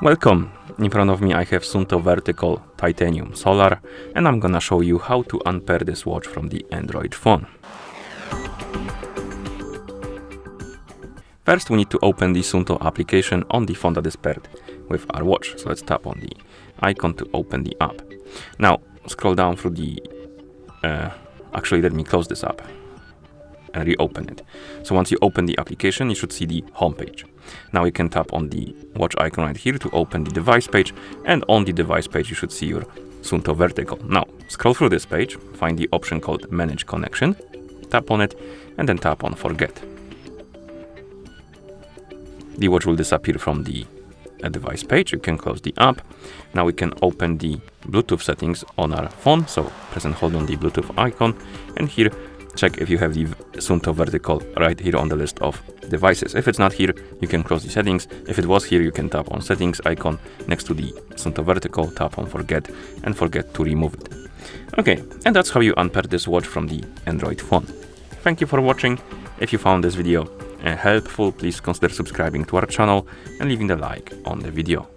Welcome! In front of me I have SUUNTO Vertical Titanium Solar, and I'm gonna show you how to unpair this watch from the Android phone. First we need to open the SUUNTO application on the phone that is paired with our watch. So let's tap on the icon to open the app. Now scroll down through the... actually let me close this app and reopen it. So once you open the application, you should see the home page. Now you can tap on the watch icon right here to open the device page, and on the device page you should see your SUUNTO Vertical. Now scroll through this page, find the option called Manage Connection, tap on it, and then tap on Forget. The watch will disappear from the device page. You can close the app. Now we can open the Bluetooth settings on our phone, so press and hold on the Bluetooth icon, and here check if you have the SUUNTO Vertical right here on the list of devices. If it's not here, you can close the settings. If it was here, you can tap on settings icon next to the SUUNTO Vertical, tap on forget, and forget to remove it. Okay, and that's how you unpair this watch from the Android phone. Thank you for watching. If you found this video helpful, please consider subscribing to our channel and leaving a like on the video.